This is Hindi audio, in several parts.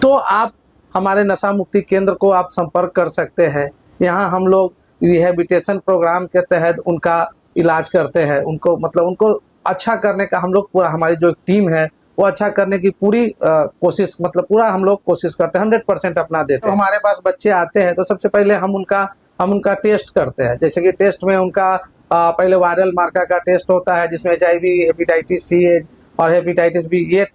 तो आप हमारे नशा मुक्ति केंद्र को आप संपर्क कर सकते हैं। यहाँ हम लोग रिहेबिलिटेशन प्रोग्राम के तहत उनका इलाज करते हैं। उनको अच्छा करने का हम लोग पूरा, हमारी जो टीम है वो अच्छा करने की पूरी कोशिश, पूरा हम लोग कोशिश करते हैं, 100% अपना देते हैं। तो हमारे पास बच्चे आते हैं तो सबसे पहले हम उनका टेस्ट करते हैं। जैसे कि टेस्ट में उनका पहले वायरल मार्कर का टेस्ट होता है, जिसमें HIV, हेपेटाइटिस C और हेपेटाइटिस B, ये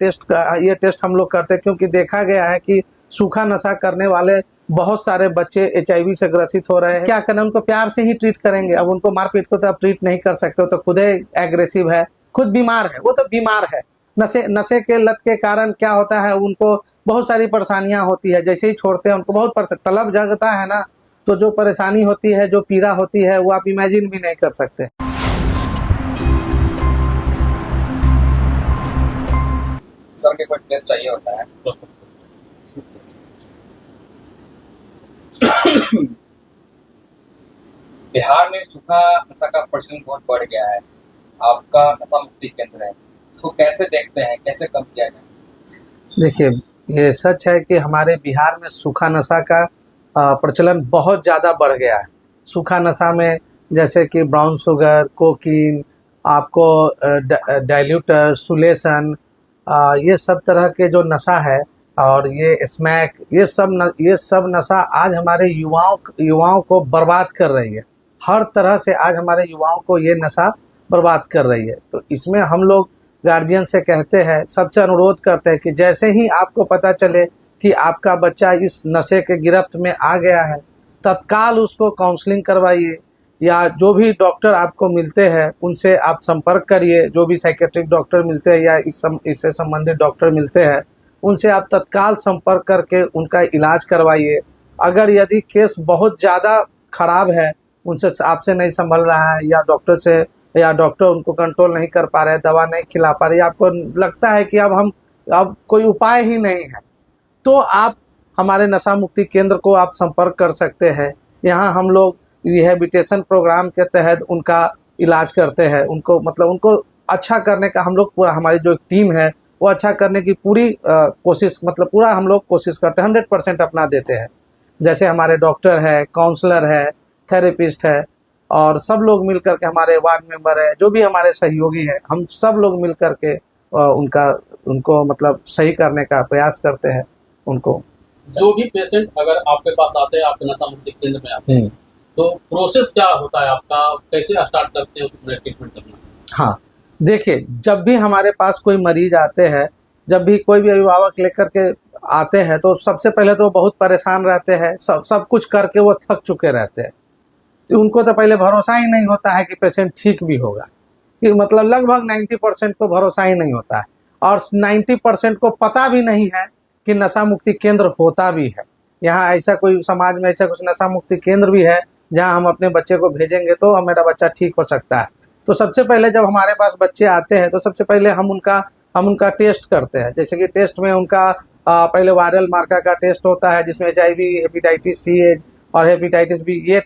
टेस्ट हम लोग करते हैं, क्योंकि देखा गया है कि सूखा नशा करने वाले बहुत सारे बच्चे HIV से ग्रसित हो रहे हैं। क्या करें, उनको प्यार से ही ट्रीट करेंगे। अब उनको मारपीट को तो आप ट्रीट नहीं कर सकते हो, तो खुद एग्रेसिव है, खुद बीमार है, वो तो बीमार है। नशे के लत के कारण क्या होता है, उनको बहुत सारी परेशानियां होती है। जैसे ही छोड़ते हैं उनको बहुत तलब जगता है ना, तो जो परेशानी होती है, जो पीड़ा होती है, वो आप इमेजिन भी नहीं कर सकते। सर के कुछ टेस्ट चाहिए होता है। बिहार में सूखा नशा का प्रचलन बहुत बढ़ गया है। आपका नशा मुक्ति केंद्र है, इसको कैसे देखते हैं, कैसे कम किया जाए? देखिए, ये सच है कि हमारे बिहार में सूखा नशा का प्रचलन बहुत ज़्यादा बढ़ गया है। सूखा नशा में जैसे कि ब्राउन शुगर, कोकीन, आपको डाइल्यूटर, सुलेशन, ये सब तरह के जो नशा है, और ये स्मैक, ये सब नशा आज हमारे युवाओं को बर्बाद कर रही है। हर तरह से आज हमारे युवाओं को ये नशा बर्बाद कर रही है। तो इसमें हम लोग गार्जियन से कहते हैं, सबसे अनुरोध करते हैं कि जैसे ही आपको पता चले कि आपका बच्चा इस नशे के गिरफ्त में आ गया है, तत्काल उसको काउंसलिंग करवाइए, या जो भी डॉक्टर आपको मिलते हैं उनसे आप संपर्क करिए। जो भी साइकेट्रिक डॉक्टर मिलते हैं या इससे संबंधित डॉक्टर मिलते हैं, उनसे आप तत्काल संपर्क करके उनका इलाज करवाइए। अगर यदि केस बहुत ज़्यादा खराब है, उनसे आपसे नहीं संभल रहा है, या डॉक्टर उनको कंट्रोल नहीं कर पा रहे हैं, दवा नहीं खिला पा रहे, आपको लगता है कि अब कोई उपाय ही नहीं है, तो आप हमारे नशा मुक्ति केंद्र को आप संपर्क कर सकते हैं। यहाँ हम लोग रिहेबिलिटेशन प्रोग्राम के तहत उनका इलाज करते हैं। उनको अच्छा करने का हम लोग पूरा, हमारी जो टीम है वो अच्छा करने की पूरी कोशिश, पूरा हम लोग कोशिश करते हैं, 100% अपना देते हैं। जैसे हमारे डॉक्टर है, काउंसलर है, थेरेपिस्ट है, और सब लोग मिल करके, हमारे वार्ड मेंबर है, जो भी हमारे सहयोगी है, हम सब लोग मिल करके उनको सही करने का प्रयास करते हैं। उनको जो भी पेशेंट अगर आपके पास आते हैं, आपके नशा मुक्ति केंद्र में आते हैं, तो प्रोसेस क्या होता है आपका, कैसे स्टार्ट करते हैं उसमें ट्रीटमेंट करना? हाँ, देखिए, जब भी हमारे पास कोई मरीज आते हैं, जब भी कोई भी अभिभावक लेकर के आते हैं, तो सबसे पहले तो बहुत परेशान रहते हैं। सब कुछ करके वो थक चुके रहते हैं। तो उनको तो पहले भरोसा ही नहीं होता है कि पेशेंट ठीक भी होगा, कि लगभग 90% को भरोसा ही नहीं होता है, और 90% को पता भी नहीं है कि नशा मुक्ति केंद्र होता भी है। यहाँ ऐसा कोई समाज में ऐसा कुछ नशा मुक्ति केंद्र भी है जहाँ हम अपने बच्चे को भेजेंगे तो मेरा बच्चा ठीक हो सकता है। तो सबसे पहले जब हमारे पास बच्चे आते हैं तो सबसे पहले हम उनका टेस्ट करते हैं। जैसे कि टेस्ट में उनका पहले वायरल मार्कर का टेस्ट होता है, जिसमें HIV, हेपेटाइटिस C और हेपेटाइटिस B, ये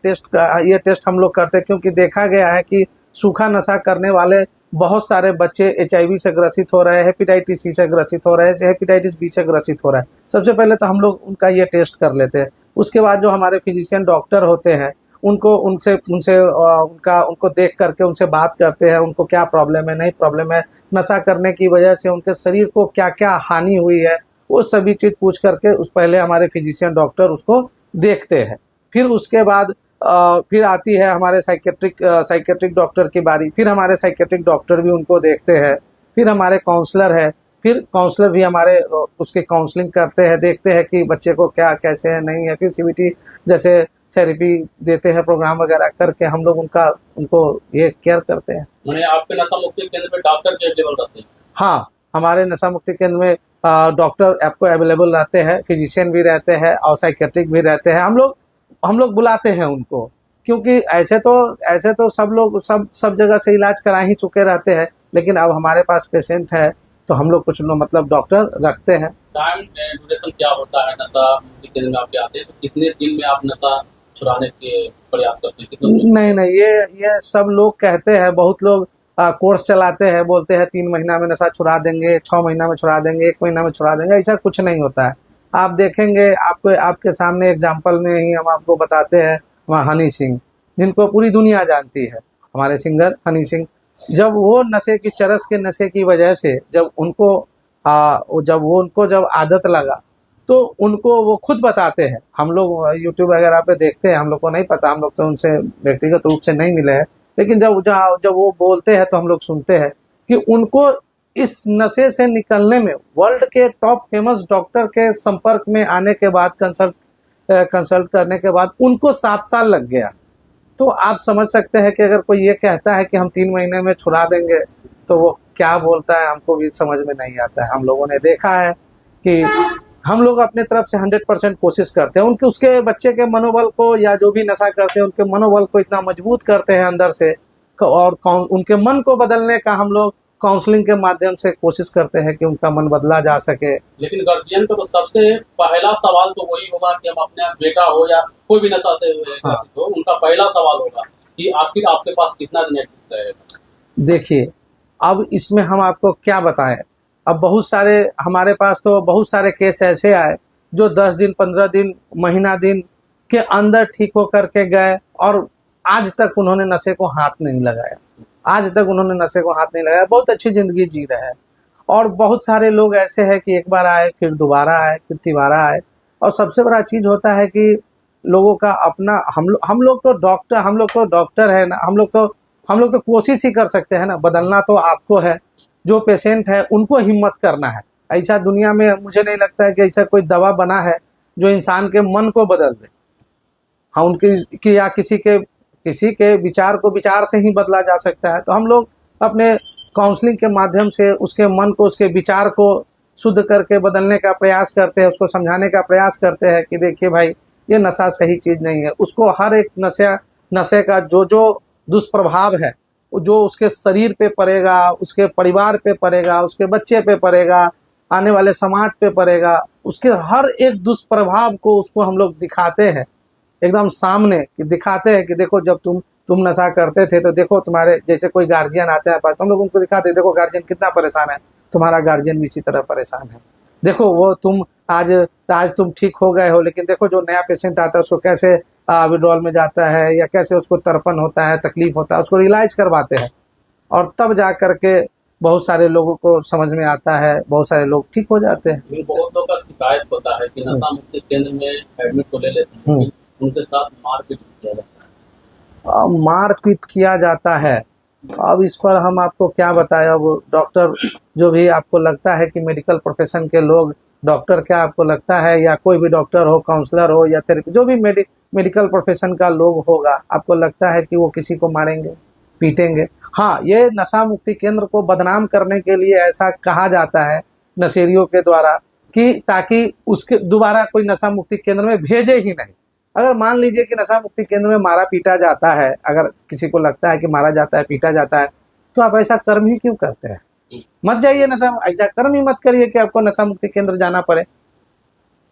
टेस्ट हम लोग करते हैं, क्योंकि देखा गया है कि सूखा नशा करने वाले बहुत सारे बच्चे HIV से ग्रसित हो रहे हैं, हेपेटाइटिस C से ग्रसित हो रहे हैं, हेपेटाइटिस B से ग्रसित हो रहा है। सबसे पहले तो हम लोग उनका ये टेस्ट कर लेते हैं। उसके बाद जो हमारे फिजिशियन डॉक्टर होते हैं, उनको देख करके उनसे बात करते हैं, उनको क्या प्रॉब्लम है, नहीं प्रॉब्लम है, नशा करने की वजह से उनके शरीर को क्या क्या हानि हुई है, वो सभी चीज़ पूछ करके पहले हमारे फिजिशियन डॉक्टर उसको देखते हैं। फिर उसके बाद फिर आती है हमारे साइकेट्रिक डॉक्टर की बारी। फिर हमारे साइकेट्रिक डॉक्टर भी उनको देखते हैं। फिर हमारे काउंसलर है, फिर काउंसलर भी हमारे उसके काउंसलिंग करते हैं, देखते हैं कि बच्चे को क्या कैसे है, नहीं है। फिर CBT जैसे थेरेपी देते हैं, प्रोग्राम वगैरह करके हम लोग उनको ये केयर करते हैं। मैंने आपके नशा मुक्ति केंद्र में डॉक्टर के अवेलेबल रहते हैं? हाँ, हमारे नशा मुक्ति केंद्र में डॉक्टर आपको अवेलेबल रहते हैं, फिजिशियन भी रहते हैं और साइकेट्रिक भी रहते हैं। हम लोग बुलाते हैं उनको, क्योंकि ऐसे तो सब जगह से इलाज करा ही चुके रहते हैं, लेकिन अब हमारे पास पेशेंट है तो हम लोग कुछ डॉक्टर रखते हैं। टाइम ड्यूरेशन क्या होता है नशा मुक्ति केंद्र में आपके आते हैं, तो कितने दिन में आप नशा छुड़ाने के प्रयास करते हैं? नहीं, ये सब लोग कहते हैं, बहुत लोग कोर्स चलाते हैं, बोलते हैं 3 महीना में नशा छुड़ा देंगे, 6 महीना में छुड़ा देंगे, 1 महीना में छुड़ा देंगे। ऐसा कुछ नहीं होता है। आप देखेंगे, आपको आपके सामने एग्जाम्पल में ही हम आपको बताते हैं, वहाँ हनी सिंह, जिनको पूरी दुनिया जानती है, हमारे सिंगर हनी सिंह, जब वो नशे की चरस के नशे की वजह से जब उनको आदत लगा, तो उनको वो खुद बताते हैं, हम लोग यूट्यूब वगैरह पे देखते हैं, हम लोग को नहीं पता, हम लोग तो उनसे व्यक्तिगत रूप से नहीं मिले हैं, लेकिन जब वो बोलते हैं तो हम लोग सुनते हैं कि उनको इस नशे से निकलने में वर्ल्ड के टॉप फेमस डॉक्टर के संपर्क में आने के बाद, कंसल्ट करने के बाद उनको 7 साल लग गया। तो आप समझ सकते हैं कि अगर कोई ये कहता है कि हम 3 महीने में छुड़ा देंगे, तो वो क्या बोलता है, हमको भी समझ में नहीं आता है। हम लोगों ने देखा है कि हम लोग अपने तरफ से 100% कोशिश करते हैं, उसके बच्चे के मनोबल को, या जो भी नशा करते हैं उनके मनोबल को इतना मजबूत करते हैं अंदर से, और उनके मन को बदलने का हम लोग काउंसलिंग के माध्यम से कोशिश करते हैं कि उनका मन बदला जा सके। लेकिन गार्जियन का तो सबसे पहला सवाल तो वही होगा कि हम अपने बेटा हो या कोई भी नशा से ग्रसित हो, उनका पहला सवाल होगा कि आखिर आपके पास कितना दिन रहेगा। देखिए, अब इसमें हम आपको क्या बताएं, अब हमारे पास तो बहुत सारे केस ऐसे आए जो 10 दिन, 15 दिन, महीना दिन के अंदर ठीक होकर के गए, और आज तक उन्होंने नशे को हाथ नहीं लगाया, बहुत अच्छी जिंदगी जी रहे हैं। और बहुत सारे लोग ऐसे हैं कि एक बार आए, फिर दोबारा आए, फिर तिबारा आए। और सबसे बड़ा चीज होता है कि लोगों का अपना, हम लोग तो डॉक्टर है ना, हम लोग तो कोशिश ही कर सकते हैं ना, बदलना तो आपको है, जो पेशेंट है उनको हिम्मत करना है। ऐसा दुनिया में मुझे नहीं लगता है कि ऐसा कोई दवा बना है जो इंसान के मन को बदल दे। हाँ, या किसी के विचार को विचार से ही बदला जा सकता है। तो हम लोग अपने काउंसलिंग के माध्यम से उसके मन को, उसके विचार को शुद्ध करके बदलने का प्रयास करते हैं, उसको समझाने का प्रयास करते हैं कि देखिए भाई, ये नशा सही चीज़ नहीं है। उसको हर एक नशे का जो दुष्प्रभाव है, जो उसके शरीर पे पड़ेगा, उसके परिवार पे पड़ेगा, उसके बच्चे पे पड़ेगा, आने वाले समाज पे पड़ेगा, उसके हर एक दुष्प्रभाव को उसको हम लोग दिखाते हैं, एकदम सामने दिखाते हैं कि देखो, जब तुम नशा करते थे तो देखो, तुम्हारे जैसे कोई गार्जियन आते हैं पास, हम लोग उनको दिखाते हैं, देखो गार्जियन कितना परेशान है, तुम्हारा गार्जियन भी इसी तरह परेशान है, देखो वो तुम आज तुम ठीक हो गए हो, लेकिन देखो जो नया पेशेंट आता है उसको कैसे विड्रॉल में जाता है, या कैसे उसको तड़पन होता है, तकलीफ होता है, उसको रियलाइज करवाते हैं, और तब जा करके बहुत सारे लोगों को समझ में आता है, बहुत सारे लोग ठीक हो जाते हैं। बहुत लोगों का शिकायत होता है कि नशा मुक्ति केंद्र में एडमिट को ले लेते हैं, उनके साथ मारपीट किया जाता है। मारपीट किया जाता है, अब इस पर हम आपको क्या बताएं। अब डॉक्टर, जो भी आपको लगता है कि मेडिकल प्रोफेशन के लोग, डॉक्टर क्या आपको लगता है, या कोई भी डॉक्टर हो, काउंसलर हो, या थेरेपी, जो भी मेडिकल प्रोफेशन का लोग होगा, आपको लगता है कि वो किसी को मारेंगे, पीटेंगे? हाँ, ये नशा मुक्ति केंद्र को बदनाम करने के लिए ऐसा कहा जाता है नशेड़ियों के द्वारा, कि ताकि उसके दोबारा कोई नशा मुक्ति केंद्र में भेजे ही नहीं। अगर मान लीजिए कि नशा मुक्ति केंद्र में मारा पीटा जाता है, अगर किसी को लगता है कि मारा जाता है, पीटा जाता है, तो आप ऐसा कर्म ही क्यों करते हैं? मत जाइए, ऐसा कर्म ही मत करिए कि आपको नशा मुक्ति केंद्र जाना पड़े।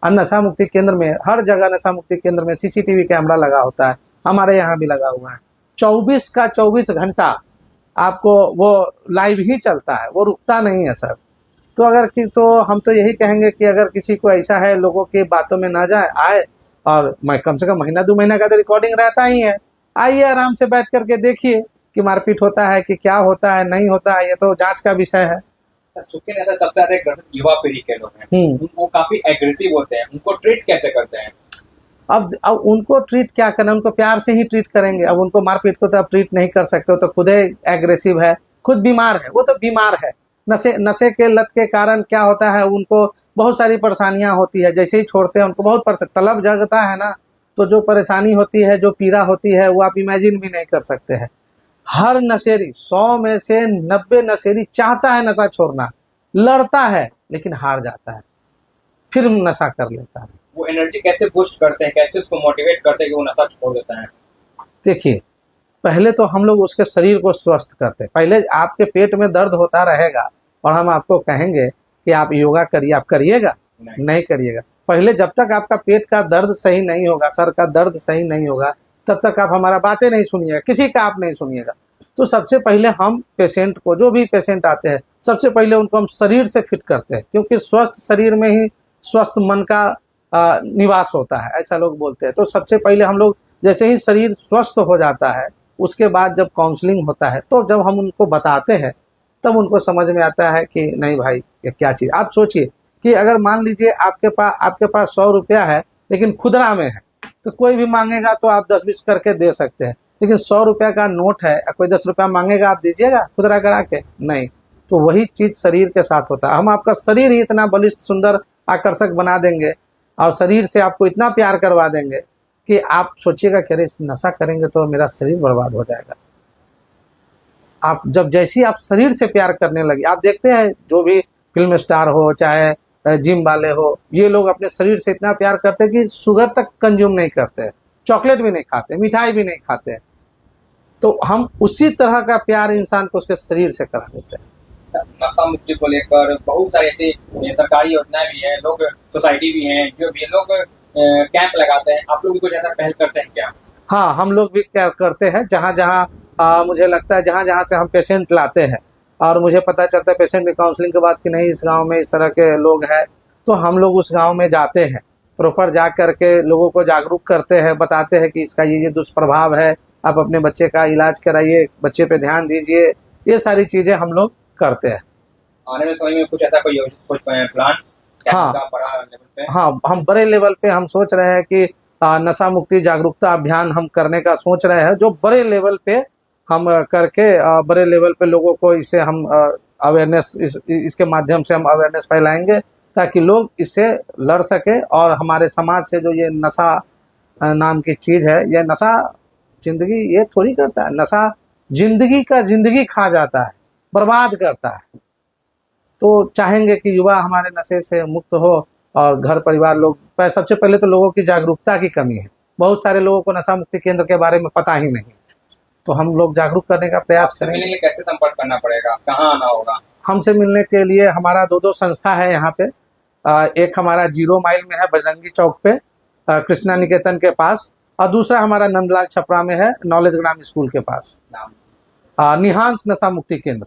और नशा मुक्ति केंद्र में, हर जगह नशा मुक्ति केंद्र में CCTV कैमरा लगा होता है, हमारे यहाँ भी लगा हुआ है, 24 का 24 घंटा आपको वो लाइव ही चलता है, वो रुकता नहीं है सर। तो हम तो यही कहेंगे कि अगर किसी को ऐसा है, लोगों की बातों में ना आए, और मैं कम से कम महीना 2 महीना का तो रिकॉर्डिंग रहता ही है, आइए आराम से बैठ करके देखिए कि मारपीट होता है कि क्या होता है, नहीं होता है, ये तो जांच का विषय है। सुखी नशा सबसे ज्यादा ग्रसित युवा पीढ़ी के लोग हैं, उनको काफी एग्रेसिव होते हैं, उनको ट्रीट कैसे करते हैं? अब उनको ट्रीट क्या करना, उनको प्यार से ही ट्रीट करेंगे। अब उनको मारपीट को तो आप ट्रीट नहीं कर सकते हो, तो खुद ही एग्रेसिव है, खुद बीमार है, वो तो बीमार है। नशे के लत के कारण क्या होता है, उनको बहुत सारी परेशानियां होती है, जैसे ही छोड़ते हैं उनको बहुत तलब जगता है ना, तो जो परेशानी होती है, जो पीड़ा होती है, वो आप इमेजिन भी नहीं कर सकते हैं। हर नशेड़ी, 100 में से 90 नशेड़ी चाहता है नशा छोड़ना, लड़ता है, लेकिन हार जाता है, फिर नशा कर लेता है। वो एनर्जी कैसे बूस्ट करते हैं, कैसे उसको मोटिवेट करते हैं कि वो नशा छोड़ देता है? देखिए, पहले तो हम लोग उसके शरीर को स्वस्थ करते हैं। पहले आपके पेट में दर्द होता रहेगा और हम आपको कहेंगे कि आप योगा करिए, आप करिएगा? नहीं करिएगा। पहले जब तक आपका पेट का दर्द सही नहीं होगा, सर का दर्द सही नहीं होगा, तब तक आप हमारा बातें नहीं सुनिएगा, किसी का आप नहीं सुनिएगा। तो सबसे पहले हम पेशेंट को, जो भी पेशेंट आते हैं, सबसे पहले उनको हम शरीर से फिट करते हैं, क्योंकि स्वस्थ शरीर में ही स्वस्थ मन का निवास होता है, ऐसा लोग बोलते हैं। तो सबसे पहले हम लोग जैसे ही शरीर स्वस्थ हो जाता है, उसके बाद जब काउंसलिंग होता है, तो जब हम उनको बताते हैं तब उनको समझ में आता है कि नहीं भाई ये क्या चीज़। आप सोचिए कि अगर मान लीजिए आपके पास 100 रुपया है लेकिन खुदरा में है, तो कोई भी मांगेगा तो आप 10-20 करके दे सकते हैं। लेकिन 100 रुपया का नोट है, कोई 10 रुपया मांगेगा, आप दीजिएगा खुदरा करा के? नहीं। तो वही चीज़ शरीर के साथ होता है। हम आपका शरीर ही इतना बलिष्ठ, सुंदर, आकर्षक बना देंगे और शरीर से आपको इतना प्यार करवा देंगे कि आप सोचिएगा कि अरे नशा करेंगे तो मेरा शरीर बर्बाद हो जाएगा। आप जैसे ही आप शरीर से प्यार करने लगे, आप देखते हैं जो भी फिल्म स्टार हो चाहे जिम वाले हो, ये लोग अपने शरीर से इतना प्यार करते हैं कि शुगर तक कंज्यूम नहीं करते, चॉकलेट भी नहीं खाते, मिठाई भी नहीं खाते। तो हम उसी तरह का प्यार इंसान को उसके शरीर से करा देते हैं। नशा मुक्ति को लेकर बहुत सारे ऐसी सरकारी योजनाएं भी हैं, लोग सोसाइटी भी हैं, जो भी लोग कैंप लगाते हैं। आप लोग उनको ज्यादा पहल करते हैं क्या? हाँ, हम लोग भी क्या करते हैं, जहाँ जहाँ मुझे लगता है जहाँ जहाँ से हम पेशेंट लाते हैं और मुझे पता चलता है पेशेंट की काउंसलिंग के बाद कि नहीं इस गांव में इस तरह के लोग हैं, तो हम लोग उस गांव में जाते हैं, प्रॉपर जा करके लोगों को जागरूक करते हैं, बताते हैं कि इसका ये दुष्प्रभाव है, आप अपने बच्चे का इलाज कराइए, बच्चे पे ध्यान दीजिए। ये सारी चीज़ें हम लोग करते हैं। आने में समय में कुछ ऐसा कुछ प्लान हाँ, बड़ा लेवल पे? हाँ, हम बड़े लेवल पे हम सोच रहे हैं कि नशा मुक्ति जागरूकता अभियान हम करने का सोच रहे हैं, जो बड़े लेवल पे हम करके बड़े लेवल पे लोगों को इससे हम अवेयरनेस इसके माध्यम से हम अवेयरनेस फैलाएंगे ताकि लोग इससे लड़ सके और हमारे समाज से जो ये नशा नाम की चीज़ है, ये नशा जिंदगी ये थोड़ी करता है, नशा जिंदगी खा जाता है, बर्बाद करता है। तो चाहेंगे कि युवा हमारे नशे से मुक्त हो और घर परिवार लोग, सबसे पहले तो लोगों की जागरूकता की कमी है। बहुत सारे लोगों को नशा मुक्ति केंद्र के बारे में पता ही नहीं, तो हम लोग जागरूक करने का प्रयास करेंगे। मिलने के लिए कैसे संपर्क करना पड़ेगा, कहाँ आना होगा? हमसे मिलने के लिए हमारा दो संस्था है यहाँ पे। एक हमारा 0 माइल में है बजरंगी चौक पे कृष्णा निकेतन के पास, और दूसरा हमारा नंदलाल छपरा में है नॉलेज ग्राम स्कूल के पास, नाम? निहांस नशा मुक्ति केंद्र।